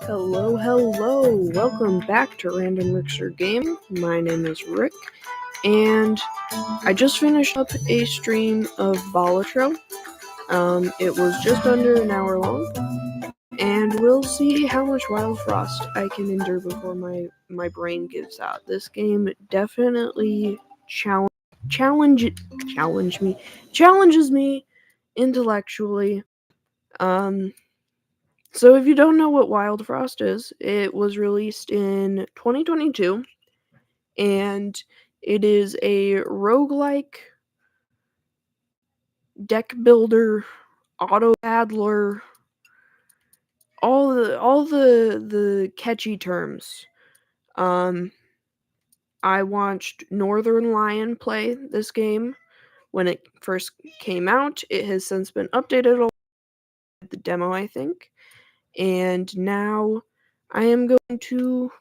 Hello, welcome back to Random Mixer Game. My name is Rick, and I just finished up a stream of Wildfrost. It was just under an hour long, and we'll see how much Wildfrost I can endure before my brain gives out. This game definitely challenges me intellectually. So if you don't know what Wildfrost is, it was released in 2022, and it is a roguelike deck builder, auto battler, all the catchy terms. I watched Northern Lion play this game when it first came out. It has since been updated a lot, the demo, I think. And now I am going to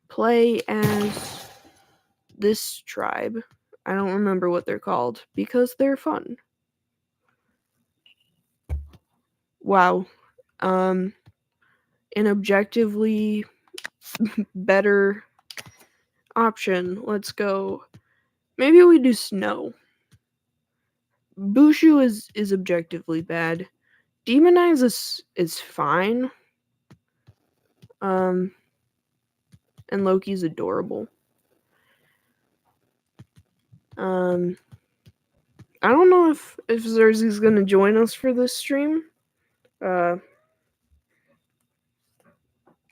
play as this tribe. I don't remember what they're called because they're fun. Wow. An objectively better option. Let's go. Maybe we do snow. Bushu is objectively bad. Demonize is fine. And Loki's adorable. I don't know if Xerxes gonna join us for this stream. I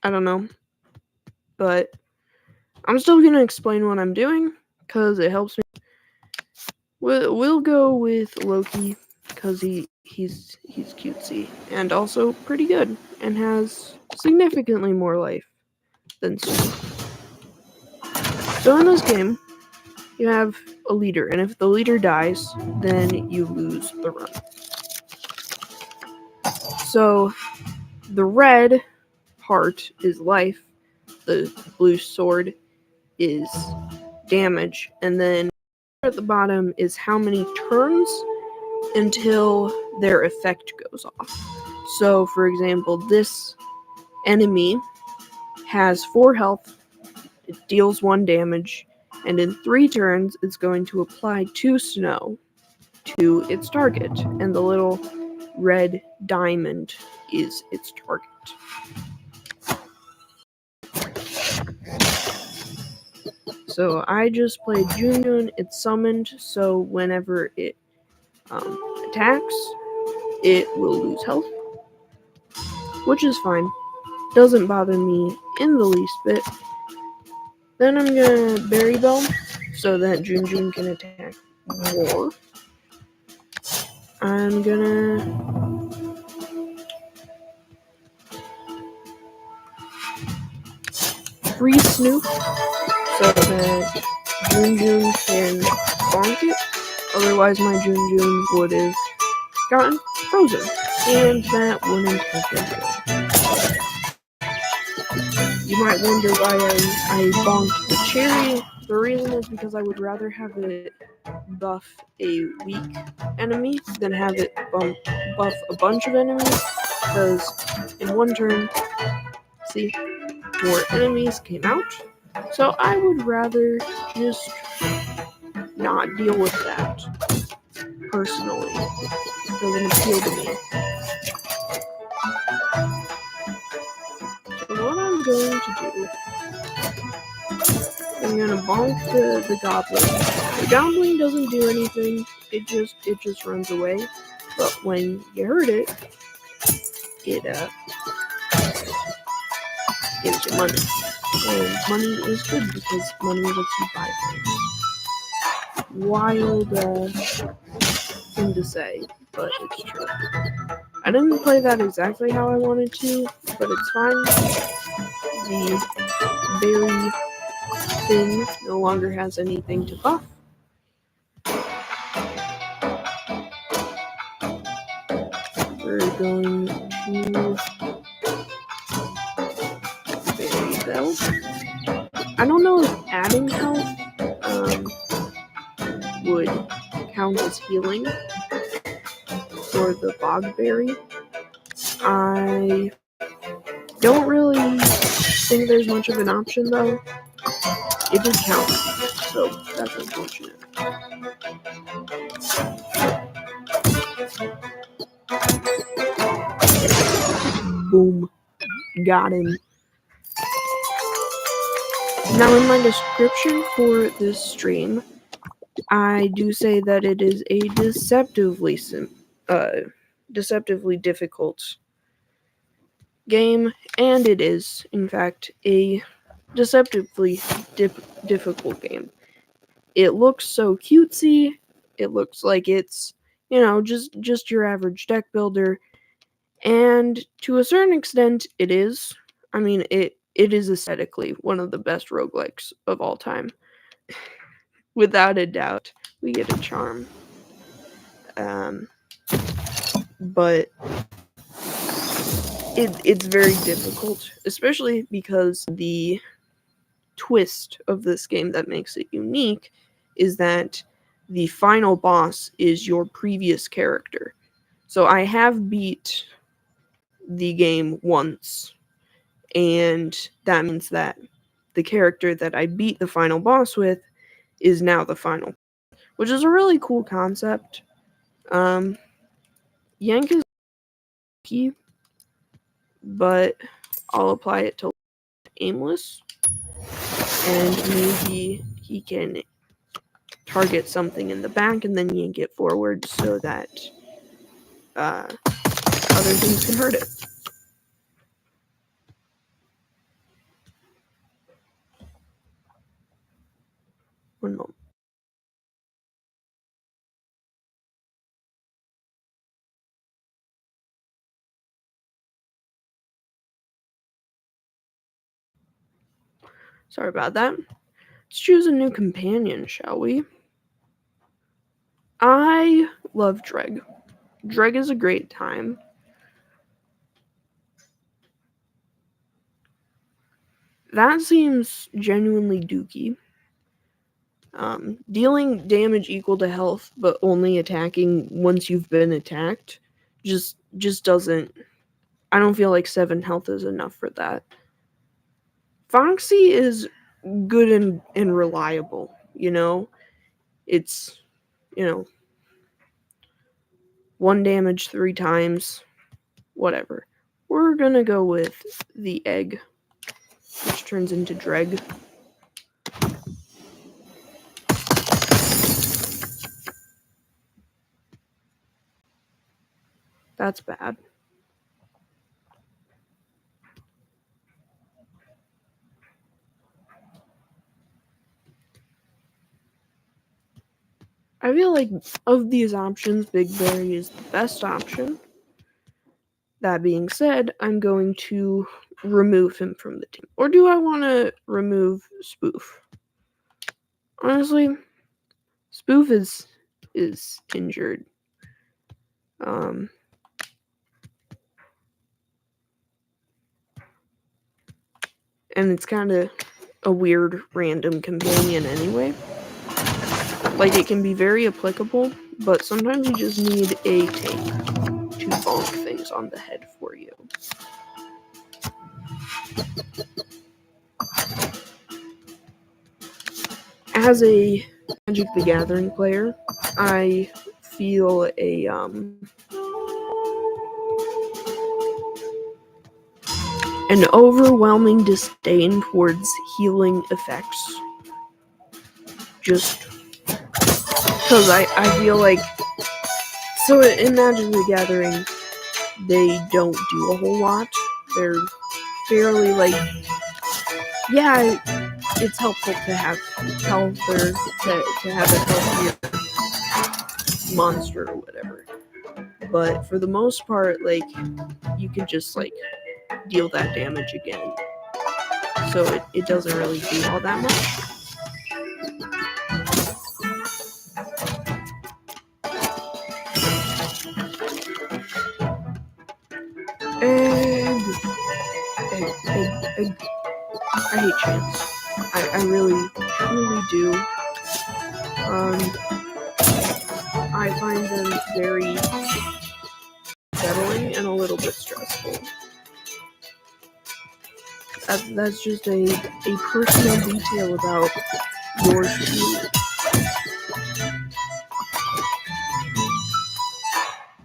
don't know. But I'm still gonna explain what I'm doing because it helps me. We'll go with Loki because he's cutesy and also pretty good and has significantly more life than Sue. So in this game, you have a leader, and if the leader dies, then you lose the run. So the red heart is life, the blue sword is damage, and then at the bottom is how many turns until their effect goes off. So, for example, this enemy has 4 health, it deals 1 damage, and in 3 turns it's going to apply 2 snow to its target, and the little red diamond is its target. So I just played Junjun, it's summoned, so whenever it attacks, it will lose health, which is fine. Doesn't bother me in the least bit. Then I'm gonna Berry Bell so that Junjun can attack more. I'm gonna Free Snoop so that Junjun can bonk it. Otherwise my Junjun would have gotten frozen, and that wouldn't have been good. You might wonder why I bonked the cherry. The reason is because I would rather have it buff a weak enemy than have it buff a bunch of enemies, because in one turn, see, more enemies came out. So I would rather just not deal with that, personally. It doesn't appeal to me. So what I'm going to do, I'm gonna bonk the goblin. The goblin doesn't do anything, it just runs away. But when you hurt it, it gives you money. And money is good because money lets you buy things. Wild thing to say, but it's true. I didn't play that exactly how I wanted to, but it's fine. The berry thing no longer has anything to buff. We're going to Berry Bell. I don't know if adding health would count as healing for the bogberry. I Don't really think there's much of an option though. It did count, so that's unfortunate. Boom. Got him. Now in my description for this stream, I do say that it is a deceptively difficult game, and it is, in fact, a deceptively difficult game. It looks so cutesy. It looks like it's, just your average deck builder, and to a certain extent, it is. I mean, it is aesthetically one of the best roguelikes of all time. Without a doubt, we get a charm. But it's very difficult, especially because the twist of this game that makes it unique is that the final boss is your previous character. So I have beat the game once, and that means that the character that I beat the final boss with is now the final, which is a really cool concept. Yank is key, but I'll apply it to aimless, and maybe he can target something in the back and then yank it forward so that other things can hurt it. One moment. Sorry about that. Let's choose a new companion, shall we? I love Dreg. Dreg is a great time. That seems genuinely dookie. Dealing damage equal to health, but only attacking once you've been attacked, just doesn't. I don't feel like 7 health is enough for that. Foxy is good and reliable, It's, 1 damage 3 times, whatever. We're gonna go with the egg, which turns into Dreg. That's bad. I feel like of these options, Big Berry is the best option. That being said, I'm going to remove him from the team. Or do I want to remove Spoof? Honestly, Spoof is injured. And it's kind of a weird random companion anyway. Like, it can be very applicable, but sometimes you just need a tank to bonk things on the head for you. As a Magic the Gathering player, I feel an overwhelming disdain towards healing effects. Just because I feel like, so in Magic the Gathering, they don't do a whole lot. They're fairly it's helpful to have health or to have a healthier monster or whatever. But for the most part, you can just deal that damage again. So it doesn't really do all that much. Egg. I hate chance. I really, truly do. I find them very settling and a little bit stressful. That's just a personal detail about yours truly.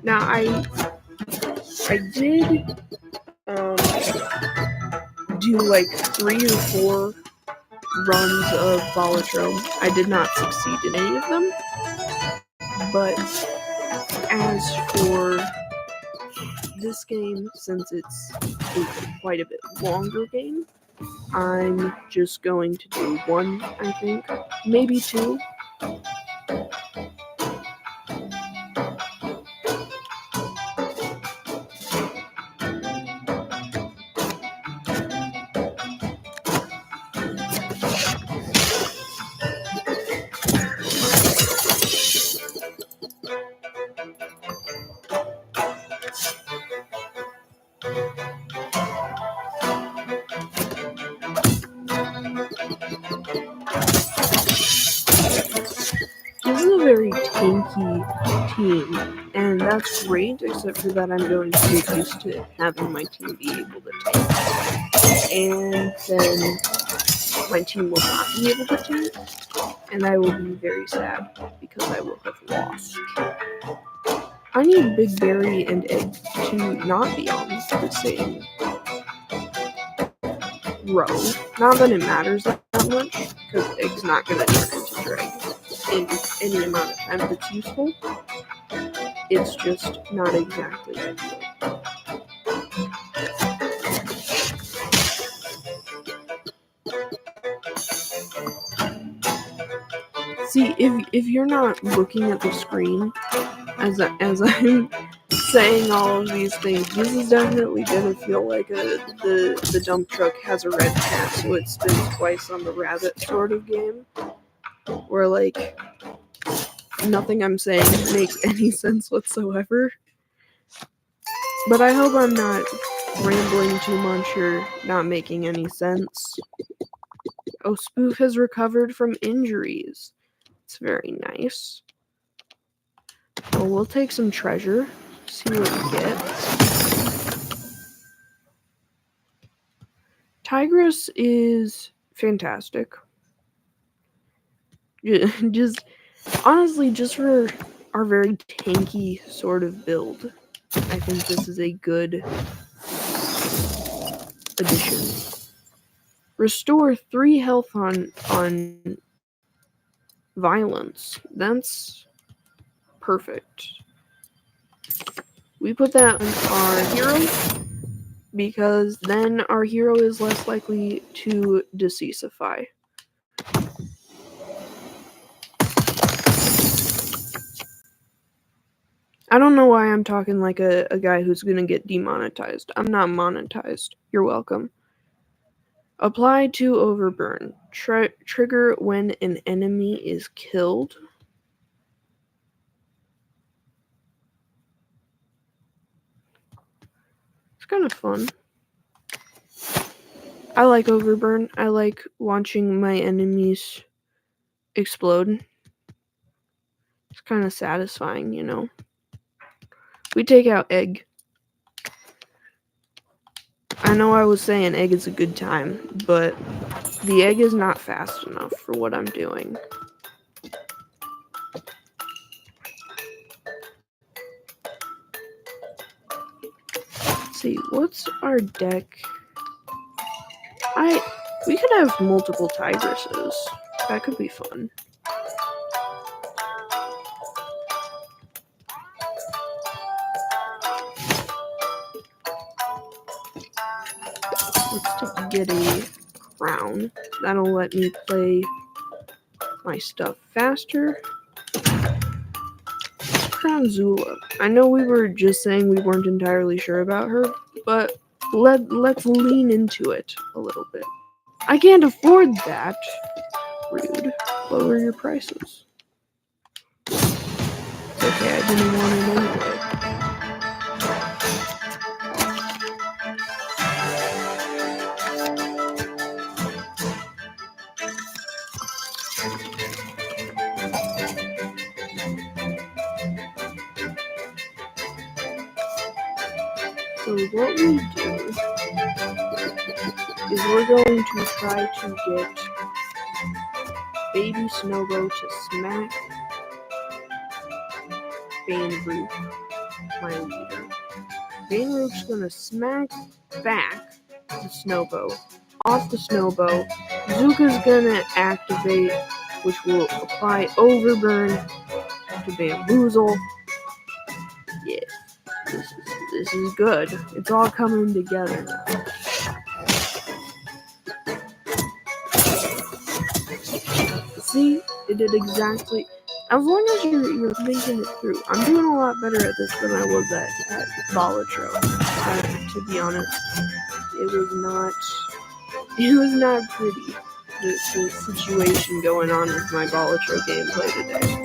Now I did do like 3 or 4 runs of Volatrome. I did not succeed in any of them, but as for this game, since it's quite a bit longer game, I'm just going to do 1, I think, maybe 2. This is a very tanky team, and that's great, except for that I'm going to get used to having my team be able to tank. And then my team will not be able to tank, and I will be very sad because I will have lost. I need Big Berry and Egg to not be on the same row. Not that it matters that much, because Egg's not going to turn into Dreg in any amount of time that's useful. It's just not exactly ideal. See, if you're not looking at the screen as I'm saying all of these things, this is definitely gonna feel like the dump truck has a red hat, so it spins twice on the rabbit sort of game, where like nothing I'm saying makes any sense whatsoever. But I hope I'm not rambling too much or not making any sense. Oh, Spoof has recovered from injuries. It's very nice. Well, we'll take some treasure, see what we get. Tigress is fantastic. Just, honestly, just for our very tanky sort of build, I think this is a good addition. Restore 3 health on violence. That's perfect. We put that on our hero because then our hero is less likely to deceasify. I don't know why I'm talking like a guy who's gonna get demonetized. I'm not monetized. You're welcome. Apply to overburn. Trigger when an enemy is killed. It's kind of fun. I like overburn. I like watching my enemies explode. It's kind of satisfying, you know. We take out Egg. I know I was saying Egg is a good time, but the Egg is not fast enough for what I'm doing. Let's see, what's our deck? We could have multiple Tigresses. That could be fun. Let's get a crown. That'll let me play my stuff faster. Crown Zula. I know we were just saying we weren't entirely sure about her, but let's lean into it a little bit. I can't afford that. Rude. Lower your prices. It's okay, I didn't want it anyway. So what we do is we're going to try to get Baby Snowbo to smack Bainroot, my leader. Bainroot's gonna smack back the Snowbo off the Snowbo. Zuka's gonna activate, which will apply Overburn to Bamboozle. Yeah, this is good. It's all coming together now. See, it did exactly. As long as you're thinking it through, I'm doing a lot better at this than I was at Volatro. To be honest, it was not pretty. The situation going on with my Volatro gameplay today.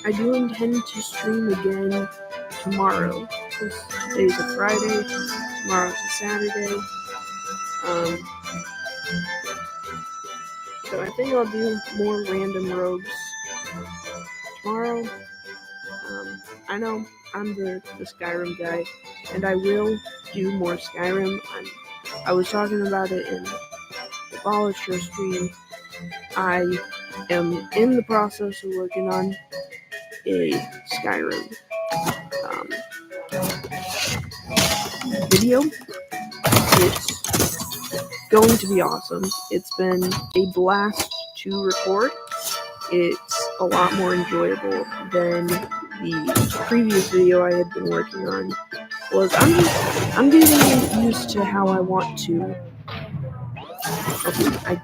I do intend to stream again tomorrow. Today's a Friday, tomorrow's a Saturday. So I think I'll do more random rogues tomorrow. I know I'm the Skyrim guy, and I will do more Skyrim. I was talking about it in the Volatro stream. I am in the process of working on a Skyrim video. It's going to be awesome. It's been a blast to record. It's a lot more enjoyable than the previous video I had been working on was. I'm getting used to how I want to. Okay, I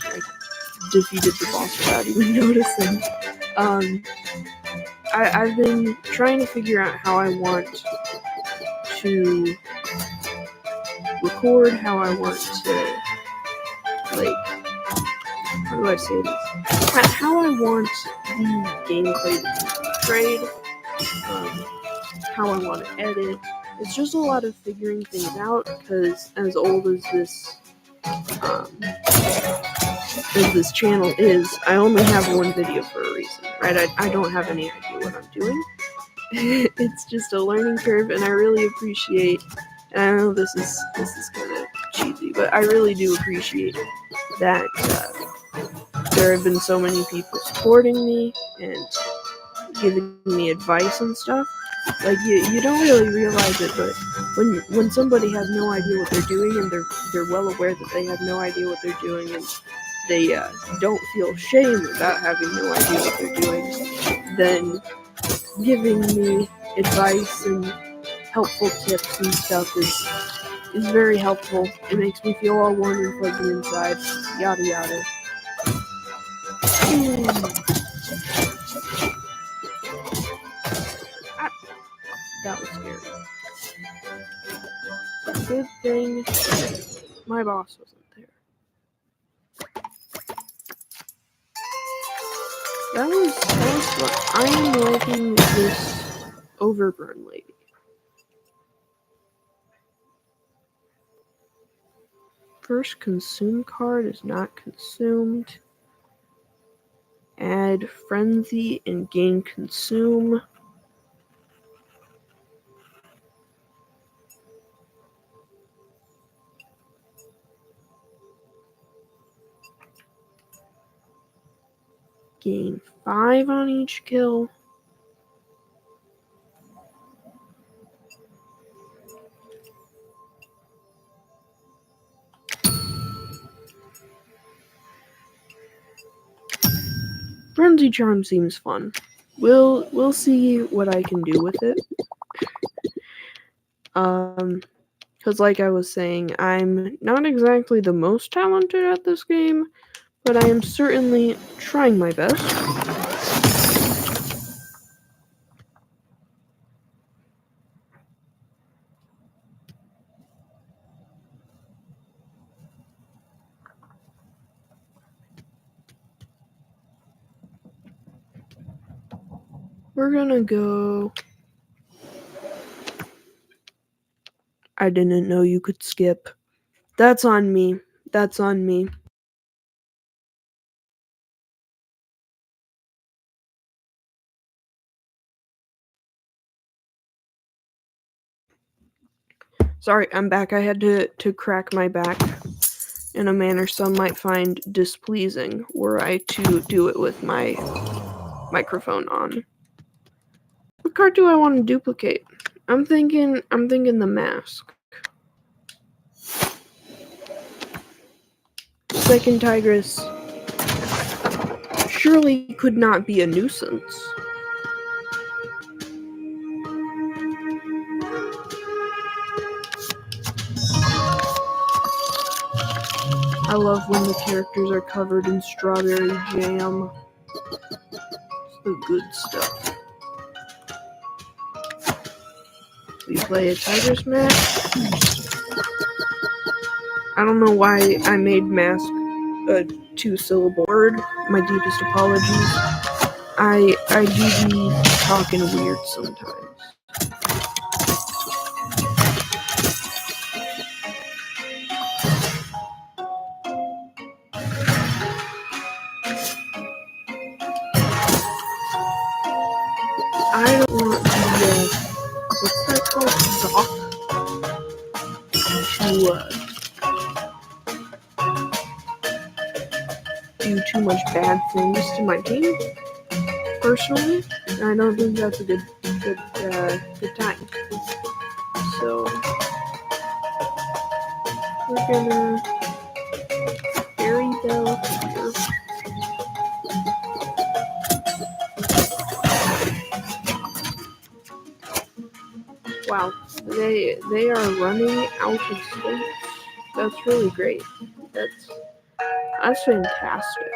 defeated the boss without even noticing. I've been trying to figure out how I want to record, how I want to, how do I say this? How I want the gameplay to be portrayed, how I want to edit. It's just a lot of figuring things out, because as old as this channel is, I only have one video for a reason, right? I don't have any idea what I'm doing. It's just a learning curve, and I really appreciate, and I know this is kind of cheesy, but I really do appreciate that there have been so many people supporting me and giving me advice and stuff. Like, you don't really realize it, but when somebody has no idea what they're doing, and they're well aware that they have no idea what they're doing, and they don't feel shame about having no idea what they're doing, then giving me advice and helpful tips and stuff is very helpful. It makes me feel all warm and fuzzy inside. Yada yada. That was scary. Good thing my boss wasn't there. That was fun. I am liking this Overburn lady. First consume card is not consumed. Add frenzy and gain consume. Gain 5 on each kill. Frenzy Charm seems fun. We'll see what I can do with it. Because like I was saying, I'm not exactly the most talented at this game, but I am certainly trying my best. We're gonna go... I didn't know you could skip. That's on me. That's on me. Sorry, I'm back. I had to crack my back in a manner some might find displeasing were I to do it with my microphone on. What card do I want to duplicate? I'm thinking the mask. Second Tigress surely could not be a nuisance. I love when the characters are covered in strawberry jam. It's the good stuff. We play a Tigress mask. I don't know why I made mask a 2-syllable word. My deepest apologies. I do be talking weird sometimes. I don't want the what's that called? Doc to do too much bad things to my team. Personally, I don't think that's a good time. So we're gonna Fairy Bell here. Wow, they are running out of space. That's really great. That's fantastic.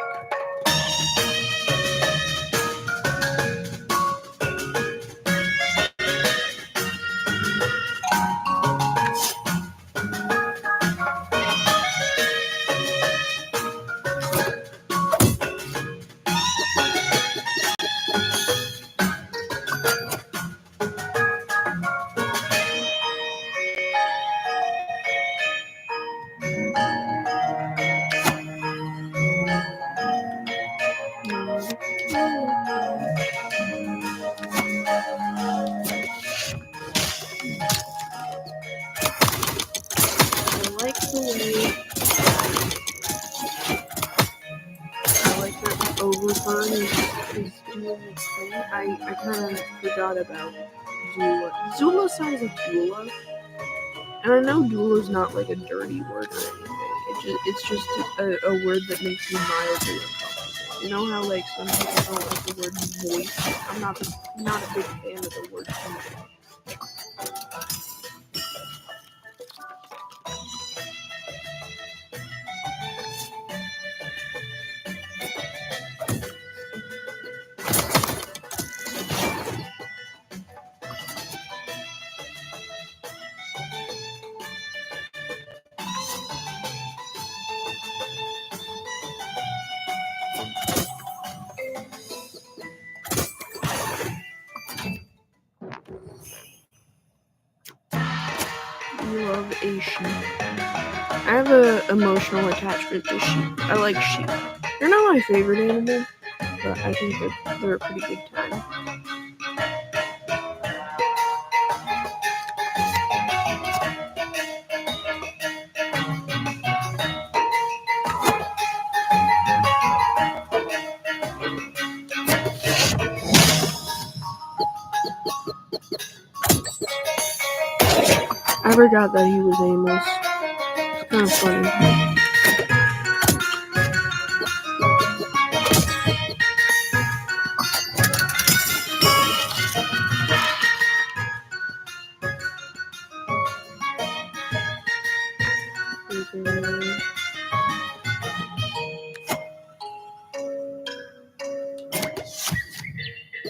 Overburn is doing its thing. I kind of forgot about Zula. Zula sounds like Dula, and I know Dula's not like a dirty word or anything. It's just a word that makes me mildly uncomfortable. You know how like some people don't like the word moist. I'm not a big fan of the word moist. You love a sheep. I have an emotional attachment to sheep. I like sheep. They're not my favorite animal, but I think that they're a pretty good time. I forgot that he was Amos. It's kind of funny.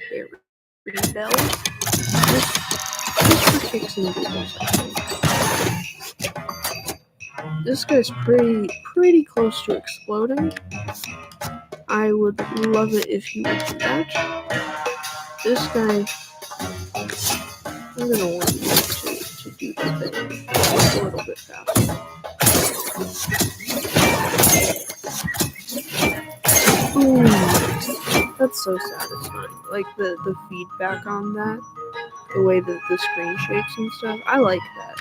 Fairy Bell. Just for kicks and giggles, I think. This guy's pretty close to exploding. I would love it if he would do that. This guy, I'm gonna want you to do the thing a little bit faster. Ooh, that's so satisfying. Like the feedback on that, the way that the screen shakes and stuff. I like that.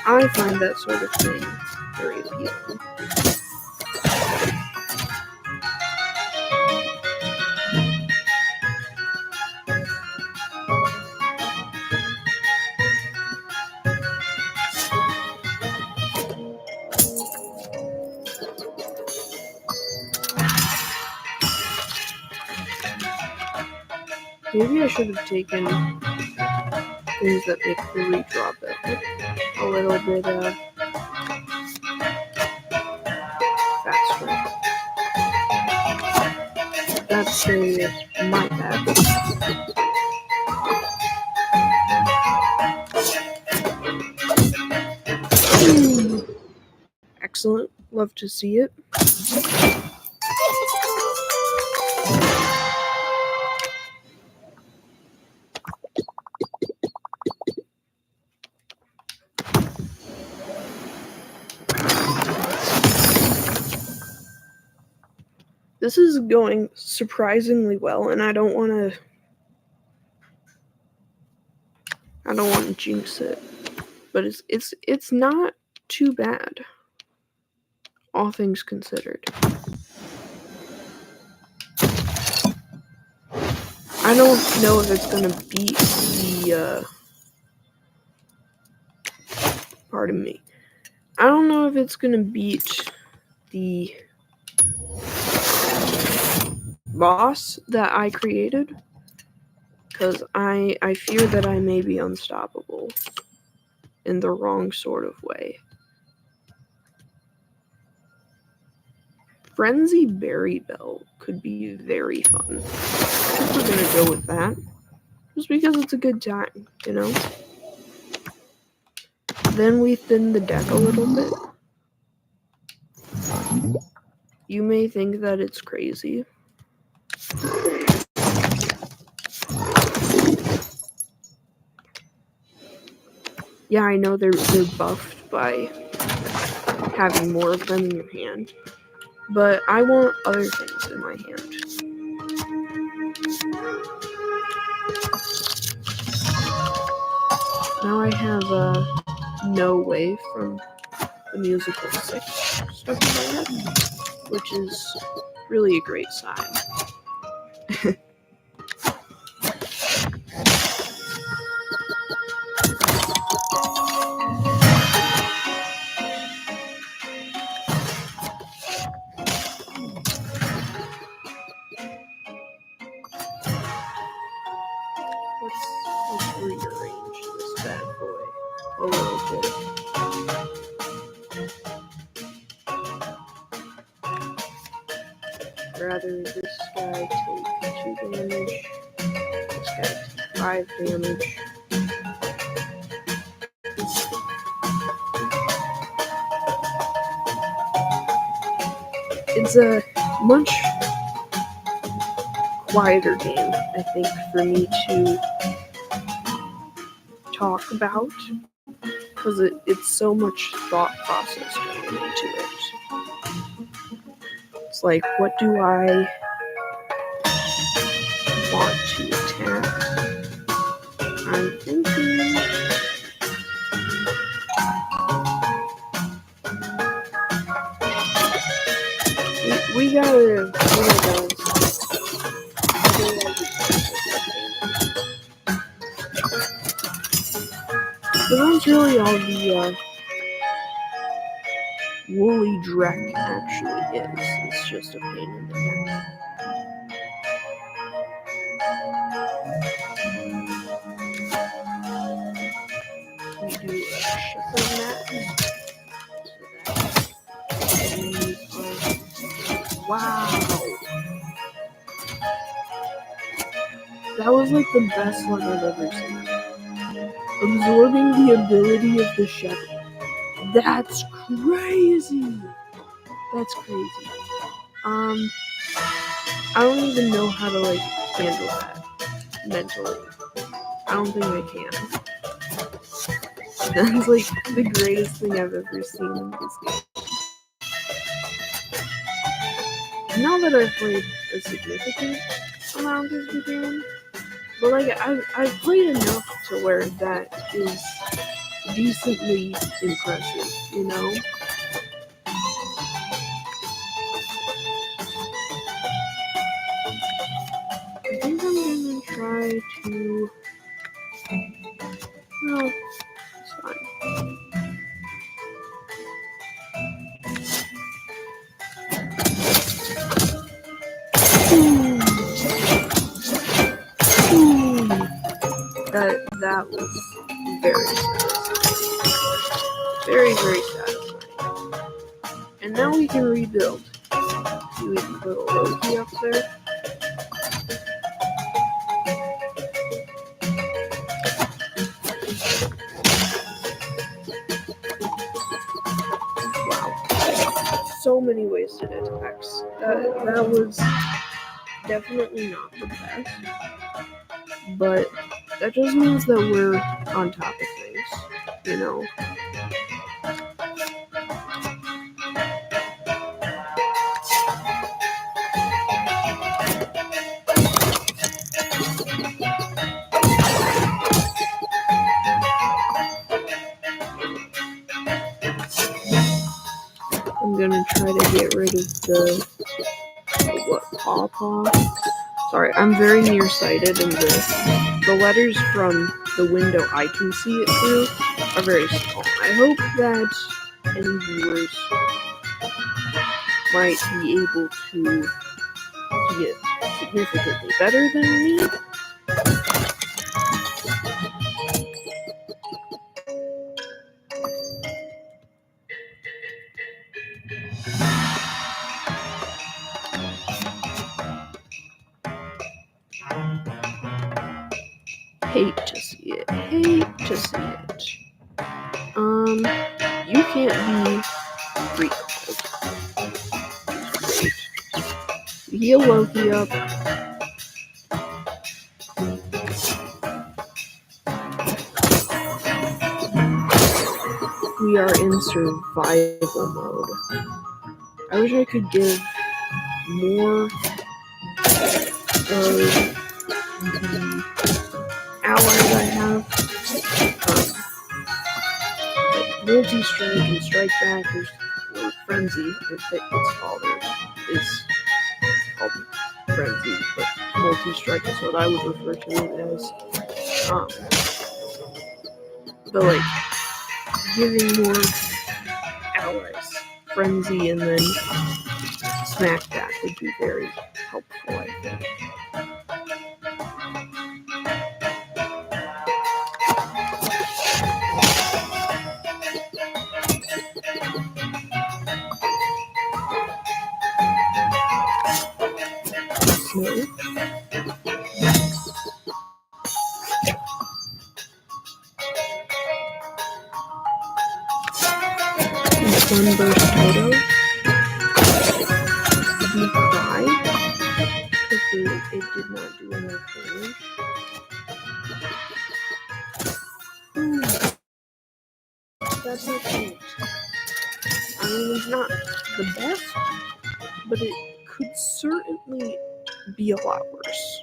I find that sort of thing very appealing. Maybe I should have taken things that make the redraw better a little bit faster. That's my bad. Excellent. Love to see it. This is going surprisingly well, and I don't want to jinx it, but it's not too bad, all things considered. I don't know if it's gonna beat the pardon me. I don't know if it's gonna beat the boss that I created, because I fear that I may be unstoppable in the wrong sort of way. Frenzy Berry Bell could be very fun. I think we're gonna go with that, just because it's a good time, you know? Then we thin the deck a little bit. You may think that it's crazy. Yeah, I know they're buffed by having more of them in your hand, but I want other things in my hand. Now I have No Way from the musical 6 stuck in my head, which is really a great sign. Let's rearrange this bad boy a little bit. Rather this guy take 2 damage, this guy take 5 damage. It's a much quieter game, I think, for me to talk about, because it's so much thought process going into it. It's like, what do I want to attack? I'm thinking we gotta that's really all the woolly Drek actually is. It's just a pain in the neck. We do a shepherd mat. Wow. That was like the best one I've ever seen. Absorbing the ability of the shepherd. That's crazy. That's crazy. I don't even know how to like handle that mentally. I don't think I can. That's like the greatest thing I've ever seen in this game. Not that I've played a significant amount of the game, but like I've played enough to where that is decently impressive, you know? I think I'm gonna try to... Well, it's fine. That was very satisfying. Very, very satisfying. And now we can rebuild. See, we can put a Loki up there. Wow. So many wasted attacks. That was definitely not the best. But that just means that we're on top of things, you know? I'm gonna try to get rid of the pawpaw. Sorry, I'm very nearsighted, and the letters from the window I can see it through are very small. I hope that any viewers might be able to see it significantly better than me. Hate to see it. Hate to see it. You can't be recalled. Great. Heal Loki up. We are in survival mode. I wish I could give more of the allies I have. Like multi-strike and strike back, or frenzy, if it's called, is called frenzy, but multi-strike is what I would refer to it as. But like giving more allies frenzy and then smack back would be very helpful, I think. Snow. Sunburst Toto. Did you cry? Because it did not do enough damage. That's not cute. I mean, it's not the best, but it could certainly be a lot worse.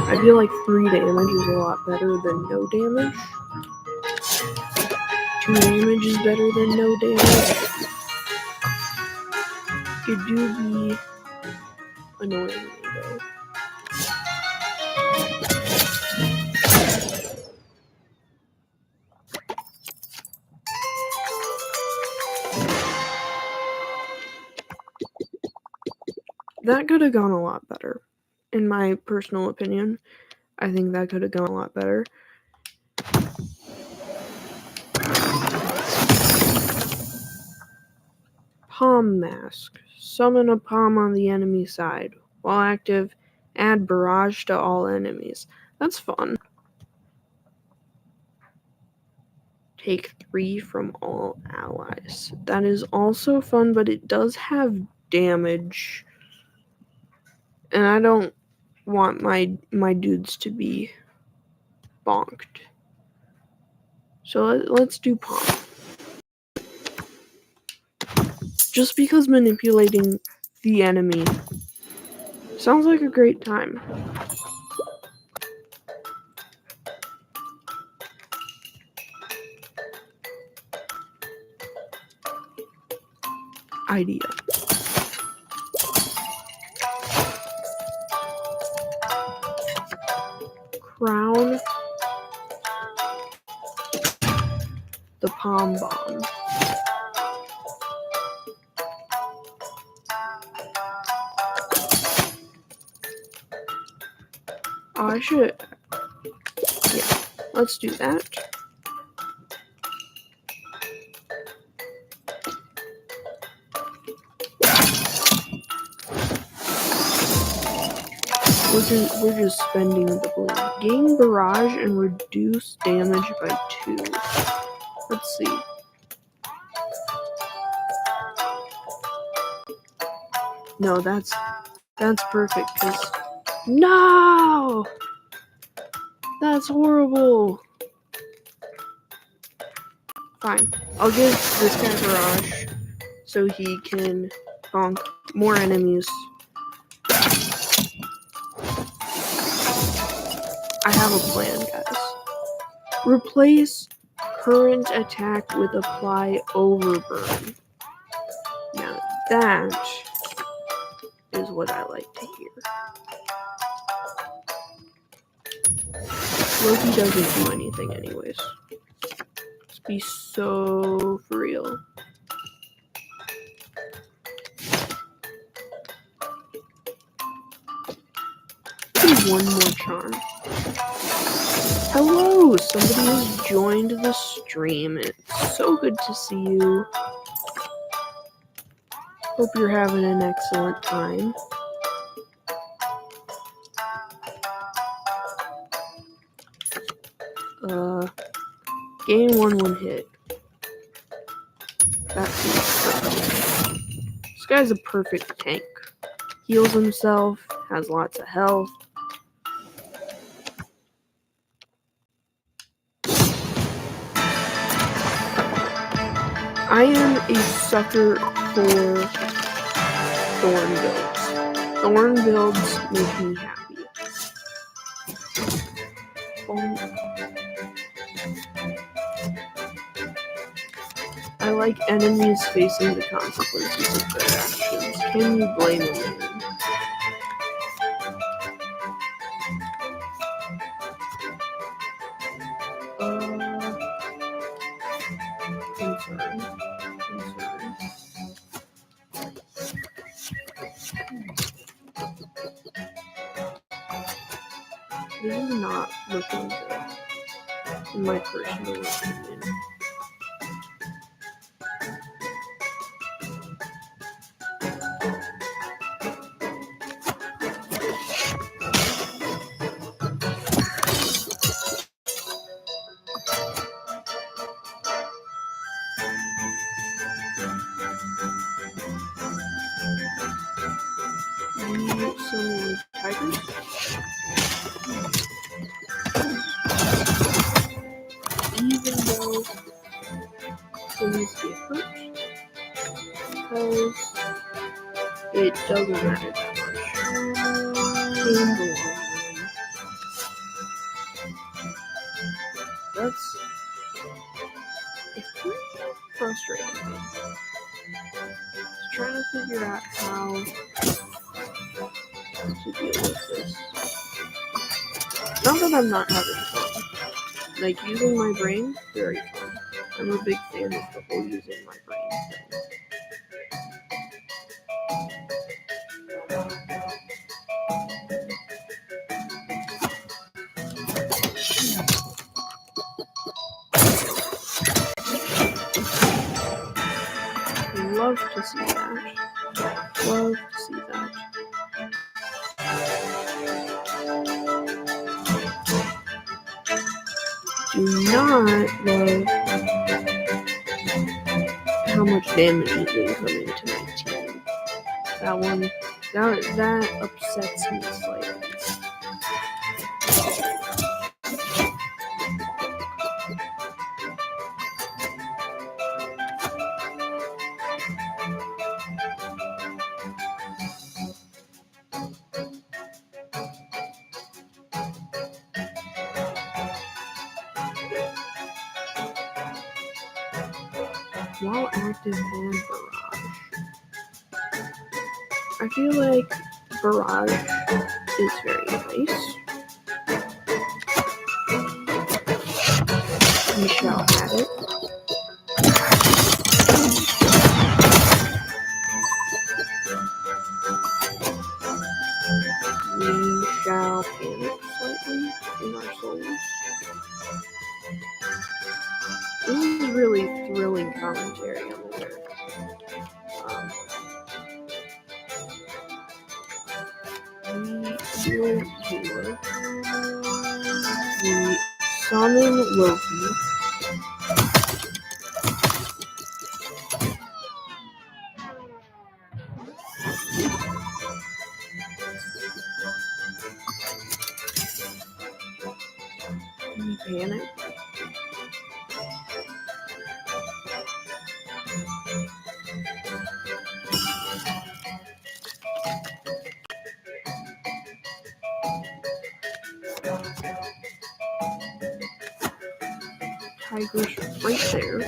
I feel like 3 damage is a lot better than no damage. 2 damage is better than no damage. It do be annoying me though. That could have gone a lot better. In my personal opinion, I think that could have gone a lot better. Palm Mask. Summon a palm on the enemy side. While active, add barrage to all enemies. That's fun. Take 3 from all allies. That is also fun, but it does have damage. And I don't want my dudes to be bonked. So let's do Palm. Just because manipulating the enemy sounds like a great time. Idea. Crown the Palm Bomb. Oh, I should. Yeah, let's do that. We're just spending the balloon. Gain barrage and reduce damage by 2. Let's see. No, that's perfect. Cause no, that's horrible. Fine, I'll give this guy barrage so he can bonk more enemies. I have a plan, guys. Replace current attack with apply overburn. Now that is what I like to hear. Loki doesn't do anything anyways. Let's be so for real. Do one more charm. Hello! Somebody has joined the stream. It's so good to see you. Hope you're having an excellent time. Gain 1 hit. That seems perfect. This guy's a perfect tank. Heals himself, has lots of health. I am a sucker for thorn builds. Thorn builds make me happy. I like enemies facing the consequences of their actions. Can you blame a man? Concern. This is not looking good, in my personal opinion. Some tigers. Even though things get hurt, because it doesn't matter that much. In the long run. It's pretty frustrating. Just trying to figure out how to deal with this. Not that I'm not having fun. Like, using my brain, very fun. I'm a big fan of the whole using my brain thing. Love to see that. Love to see that. Do not love how much damage is incoming to my team. That upsets me slightly. While active and barrage. I feel like barrage is very nice. We shall have it. We shall panic slightly in our souls. This is really thrilling commentary, I'm aware. We will do the summon Loki. We panic. Tiger's right there.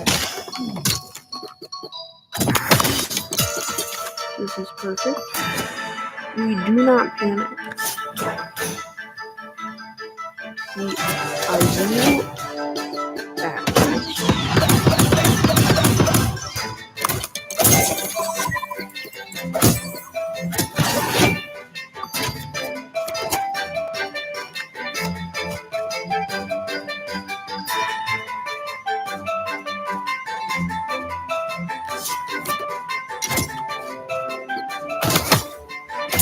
This is perfect. We do not panic. We ideal backwards.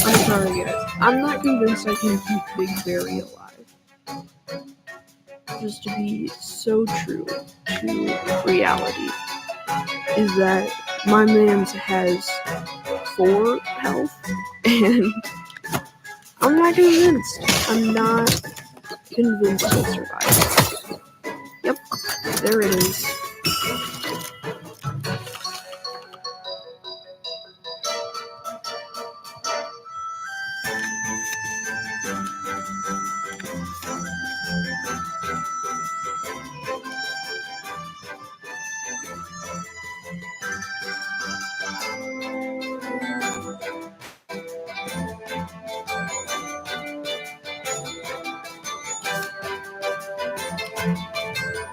I'm sorry guys, I'm not convinced I can keep Big Berry alive. Just to be so true to reality is that my man's has 4 health and I'm not convinced. I'm not convinced he'll survive. Yep, there it is.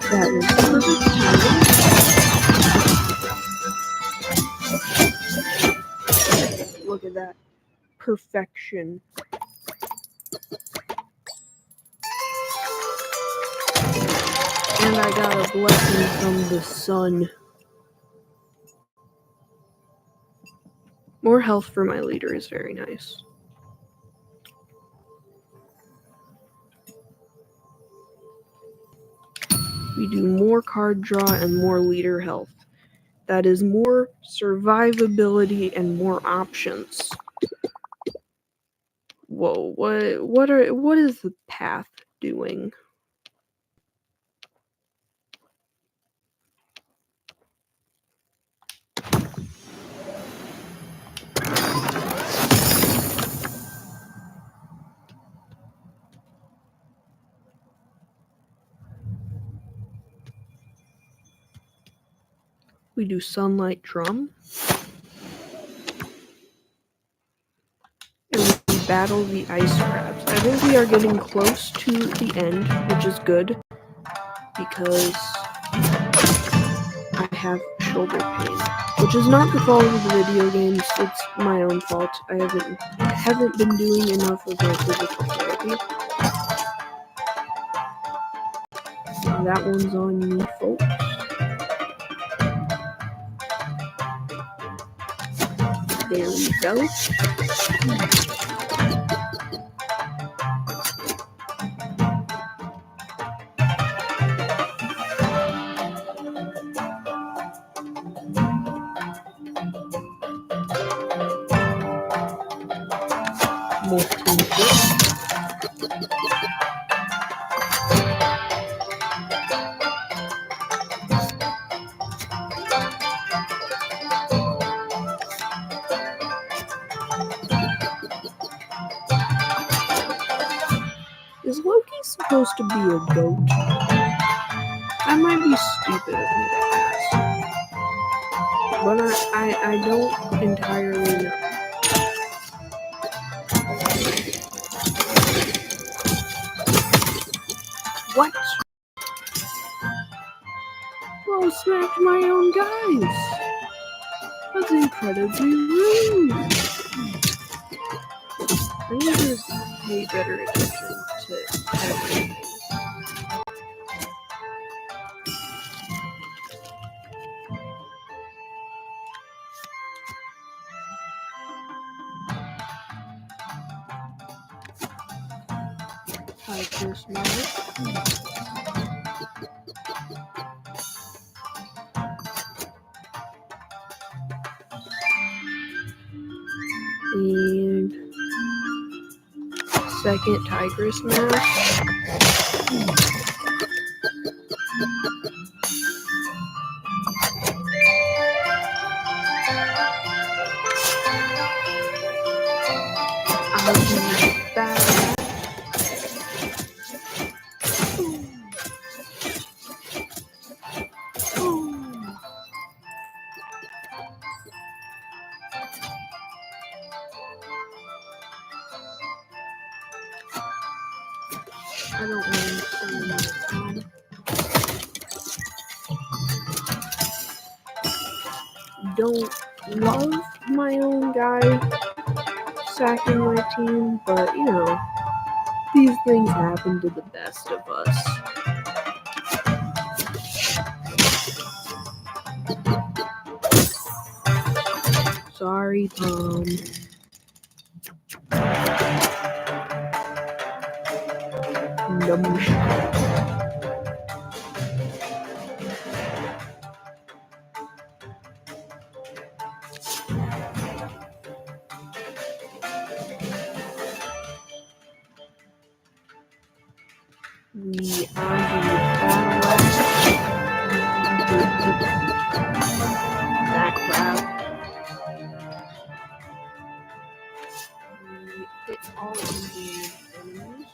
That was perfect timing. Look at that. Perfection. And I got a blessing from the sun. More health for my leader is very nice. We do more card draw and more leader health. That is more survivability and more options. Whoa, what is the path doing? We do sunlight drum. And we battle the ice crabs. I think we are getting close to the end, which is good. Because I have shoulder pain. Which is not the fault of the video games, it's my own fault. I haven't been doing enough of my physical therapy. And that one's on me, folks. There we go. multi. Is Loki supposed to be a goat? That might be stupid of me to ask, but I don't entirely know. What? Bro smacked my own guys. That's incredibly rude. I need to pay better attention to everything. Tiger Smash. And second Tiger Smash. I'll be back. I don't understand. Don't love my own guy sacking my team, but you know, these things happen to the best of us. Sorry, Tom. We are the battle that crap. We hit all of the enemies.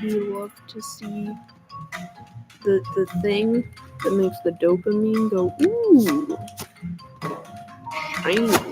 We love to see the thing that makes the dopamine go, ooh, shiny.